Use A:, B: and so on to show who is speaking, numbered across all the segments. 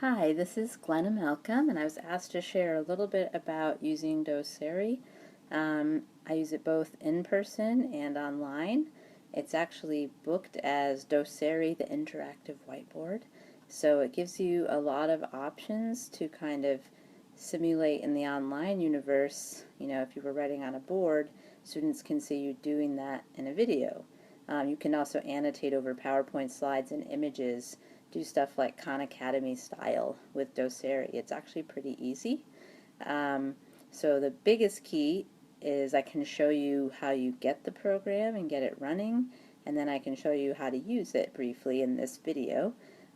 A: Hi, this is Glenna Malcolm, and I was asked to share a little bit about using Doceri. I use it both in person and online. It's actually booked as Doceri, the interactive whiteboard. So it gives you a lot of options to kind of simulate in the online universe. You know, if you were writing on a board, students can see you doing that in a video. You can also annotate over PowerPoint slides and images, do stuff like Khan Academy style with Doceri. It's actually pretty easy. So the biggest key is I can show you how you get the program and get it running, and then I can show you how to use it briefly in this video.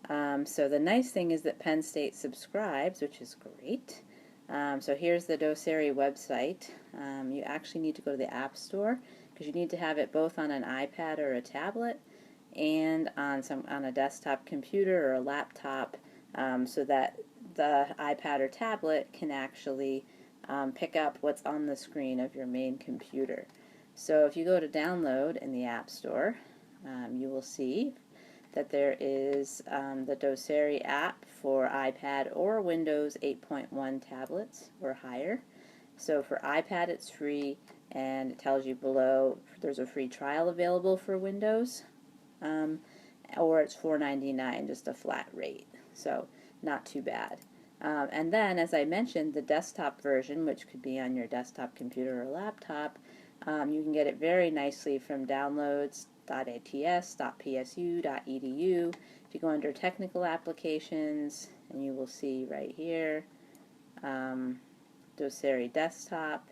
A: So the nice thing is that Penn State subscribes, which is great. So here's the Doceri website. You actually need to go to the App Store because you need to have it both on an iPad or a tablet and on a desktop computer or a laptop, so that the iPad or tablet can actually pick up what's on the screen of your main computer. So if you go to download in the App Store, you will see that there is the Doceri app for iPad or Windows 8.1 tablets or higher. So for iPad it's free, and it tells you below there's a free trial available for Windows. Or it's $4.99, just a flat rate, so not too bad. And then, as I mentioned, the desktop version, which could be on your desktop computer or laptop, you can get it very nicely from downloads.ats.psu.edu. If you go under technical applications, and you will see right here, Doceri desktop.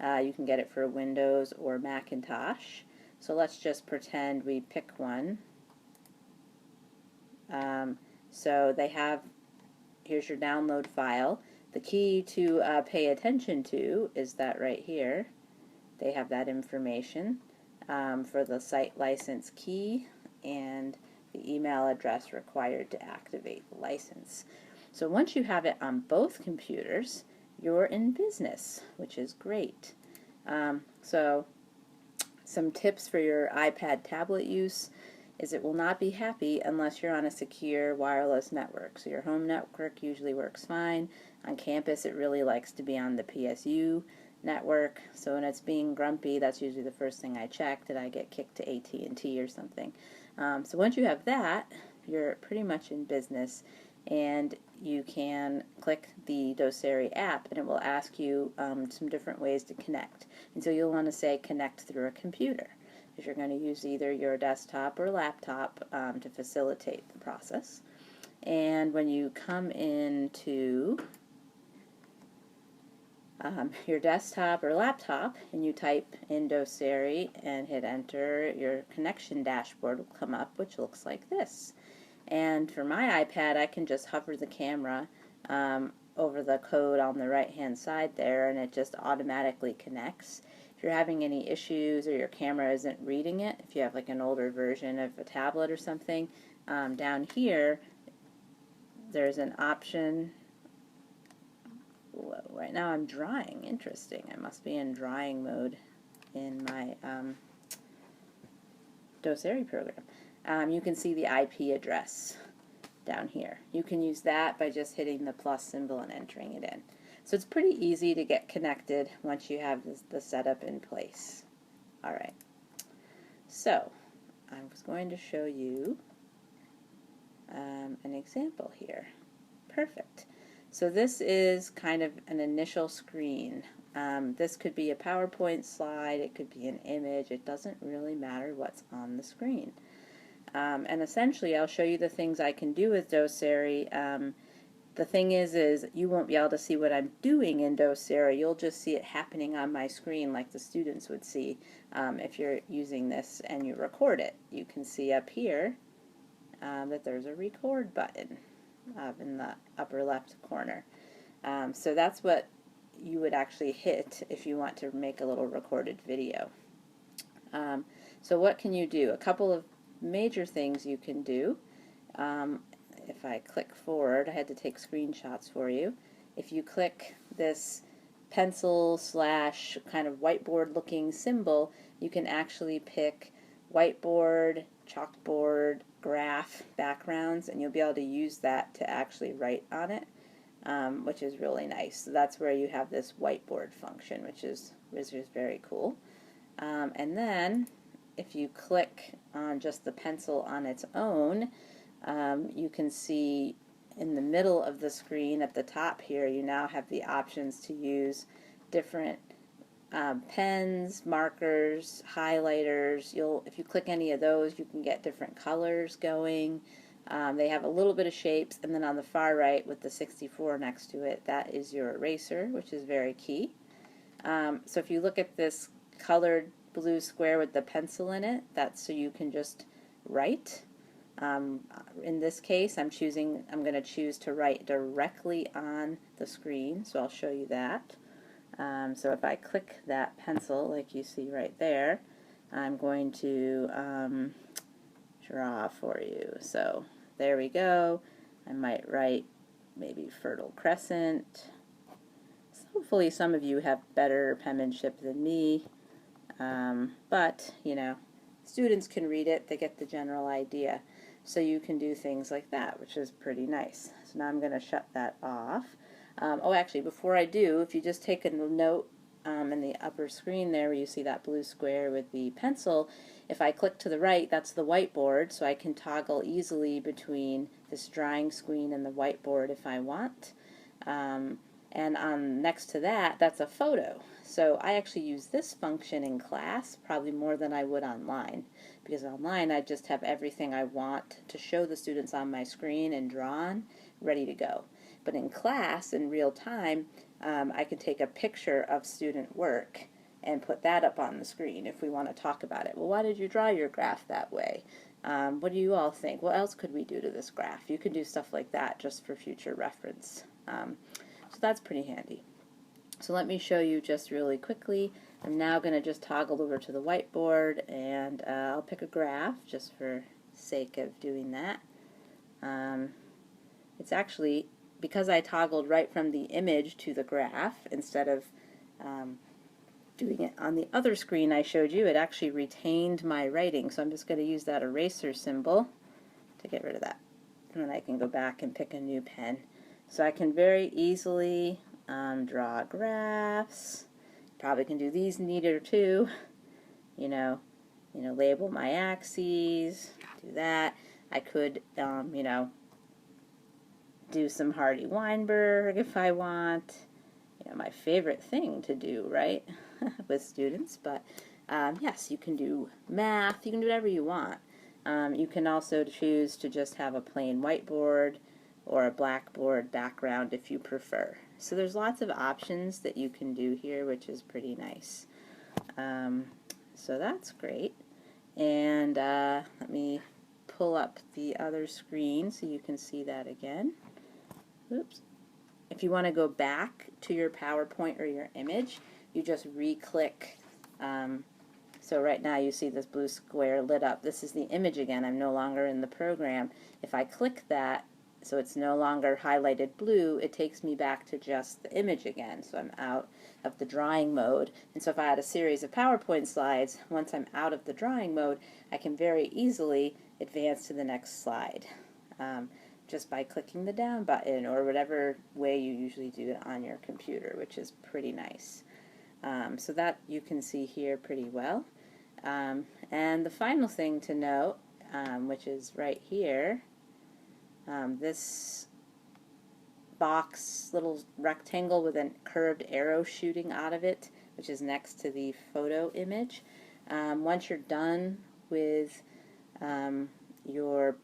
A: You can get it for Windows or Macintosh. So let's just pretend we pick one. So they have, here's your download file. The key to pay attention to is that right here. They have that information for the site license key and the email address required to activate the license. So once you have it on both computers, you're in business, which is great. So some tips for your iPad tablet use is it will not be happy unless you're on a secure wireless network. So your home network usually works fine. On campus it really likes to be on the PSU network. So when it's being grumpy, that's usually the first thing I check. Did I get kicked to AT&T or something? So once you have that, you're pretty much in business, and you can click the Doceri app and it will ask you some different ways to connect. And so you'll want to say connect through a computer, because you're going to use either your desktop or laptop to facilitate the process. And when you come into your desktop or laptop and you type in Doceri and hit enter, your connection dashboard will come up, which looks like this. And for my iPad, I can just hover the camera over the code on the right hand side there, and it just automatically connects. If you're having any issues or your camera isn't reading it, if you have like an older version of a tablet or something, down here there's an option. Whoa, right now I'm drawing. Interesting. I must be in drawing mode in my Doceri program. You can see the IP address down here. You can use that by just hitting the plus symbol and entering it in. So it's pretty easy to get connected once you have the setup in place. Alright, so I was going to show you an example here. Perfect. So this is kind of an initial screen. This could be a PowerPoint slide, it could be an image, it doesn't really matter what's on the screen. And essentially I'll show you the things I can do with Doceri. The thing is you won't be able to see what I'm doing in Doceri. You'll just see it happening on my screen like the students would see if you're using this and you record it. You can see up here that there's a record button in the upper left corner. So that's what you would actually hit if you want to make a little recorded video. So what can you do? A couple of major things you can do. If I click forward, I had to take screenshots for you. If you click this pencil slash kind of whiteboard looking symbol, you can actually pick whiteboard, chalkboard, graph backgrounds, and you'll be able to use that to actually write on it, which is really nice. So that's where you have this whiteboard function, which is very cool. And then if you click on just the pencil on its own, you can see in the middle of the screen at the top here, you now have the options to use different pens, markers, highlighters. If you click any of those, you can get different colors going. They have a little bit of shapes, and then on the far right with the 64 next to it, that is your eraser, which is very key. So if you look at this colored blue square with the pencil in it, that's so you can just write. In this case, I'm going to choose to write directly on the screen, so I'll show you that. So if I click that pencil, like you see right there, I'm going to draw for you. So there we go. I might write maybe fertile crescent. So hopefully some of you have better penmanship than me, but you know, students can read it, they get the general idea. So you can do things like that, which is pretty nice. So now I'm going to shut that off. Oh, actually, before I do, if you just take a note in the upper screen there where you see that blue square with the pencil, if I click to the right, that's the whiteboard, so I can toggle easily between this drawing screen and the whiteboard if I want. And next to that, that's a photo. So I actually use this function in class probably more than I would online, because online I just have everything I want to show the students on my screen and drawn, ready to go. But in class, in real time, I can take a picture of student work and put that up on the screen if we want to talk about it. Well, why did you draw your graph that way? What do you all think? What else could we do to this graph? You can do stuff like that just for future reference. So that's pretty handy. So let me show you just really quickly. I'm now going to just toggle over to the whiteboard, and I'll pick a graph just for sake of doing that. It's actually, because I toggled right from the image to the graph instead of doing it on the other screen I showed you, it actually retained my writing. So I'm just going to use that eraser symbol to get rid of that. And then I can go back and pick a new pen. So I can very easily draw graphs. Probably can do these neater too. You know, label my axes, do that. I could, you know, do some Hardy Weinberg if I want. You know, my favorite thing to do, right, with students. But yes, you can do math. You can do whatever you want. You can also choose to just have a plain whiteboard or a blackboard background if you prefer. So there's lots of options that you can do here, which is pretty nice. So that's great. And let me pull up the other screen so you can see that again. Oops. If you want to go back to your PowerPoint or your image, you just re-click. So right now you see this blue square lit up. This is the image again. I'm no longer in the program. If I click that, so it's no longer highlighted blue, it takes me back to just the image again. So I'm out of the drawing mode. And so if I had a series of PowerPoint slides, once I'm out of the drawing mode, I can very easily advance to the next slide just by clicking the down button or whatever way you usually do it on your computer, which is pretty nice. So that you can see here pretty well. And the final thing to note, which is right here, this box, little rectangle with a curved arrow shooting out of it, which is next to the photo image. Once you're done with your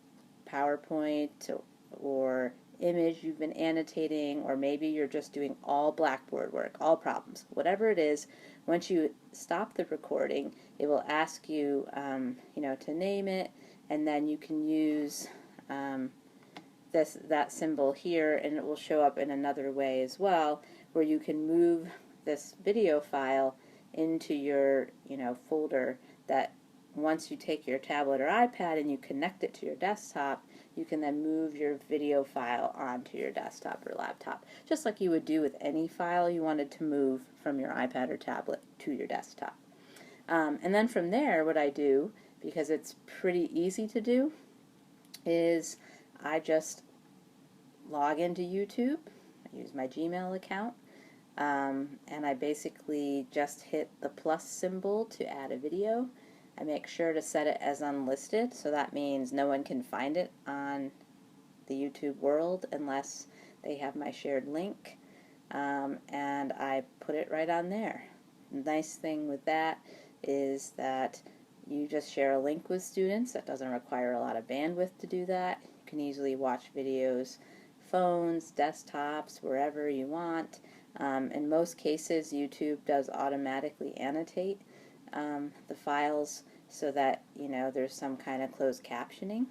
A: PowerPoint or image you've been annotating, or maybe you're just doing all Blackboard work, all problems, whatever it is, once you stop the recording, it will ask you, you know, to name it, and then you can use that symbol here, and it will show up in another way as well, where you can move this video file into your, you know, folder that once you take your tablet or iPad and you connect it to your desktop, you can then move your video file onto your desktop or laptop, just like you would do with any file you wanted to move from your iPad or tablet to your desktop. And then from there, what I do, because it's pretty easy to do, is I just log into YouTube. I use my Gmail account, and I basically just hit the plus symbol to add a video. I make sure to set it as unlisted, so that means no one can find it on the YouTube world unless they have my shared link, and I put it right on there. The nice thing with that is that you just share a link with students. That doesn't require a lot of bandwidth to do that. You can easily watch videos, phones, desktops, wherever you want. In most cases, YouTube does automatically annotate the files so that there's some kind of closed captioning.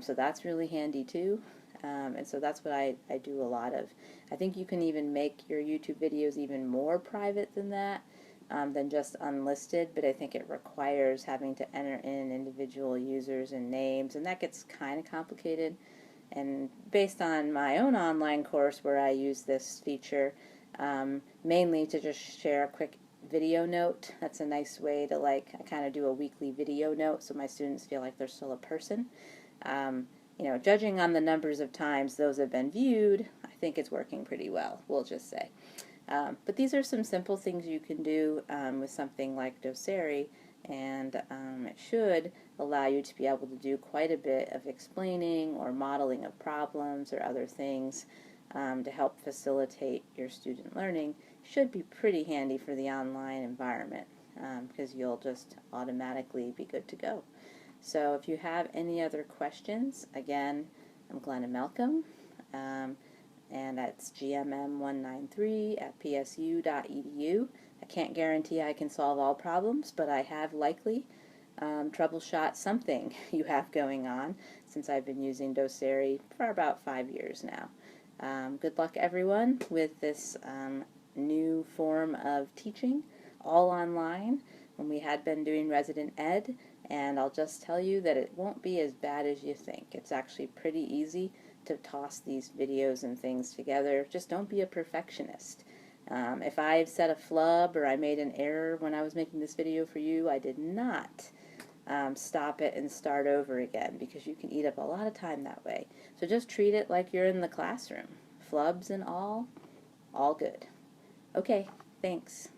A: So that's really handy too. And so that's what I do a lot of. I think you can even make your YouTube videos even more private than that, than just unlisted, but I think it requires having to enter in individual users and names, and that gets kind of complicated. And based on my own online course where I use this feature, mainly to just share a quick video note. That's a nice way to I kind of do a weekly video note so my students feel like they're still a person. Judging on the numbers of times those have been viewed, I think it's working pretty well, we'll just say. But these are some simple things you can do with something like Doceri, and it should allow you to be able to do quite a bit of explaining or modeling of problems or other things to help facilitate your student learning. Should be pretty handy for the online environment because you'll just automatically be good to go. So if you have any other questions, again, I'm Glenna Malcolm, and that's gmm193@psu.edu. I can't guarantee I can solve all problems, but I have likely troubleshot something you have going on since I've been using Doceri for about 5 years now. Good luck, everyone, with this new form of teaching, all online, when we had been doing resident ed. And I'll just tell you that it won't be as bad as you think. It's actually pretty easy to toss these videos and things together. Just don't be a perfectionist. If I've said a flub or I made an error when I was making this video for you, I did not stop it and start over again, because you can eat up a lot of time that way. So just treat it like you're in the classroom. Flubs and all good. Okay, thanks.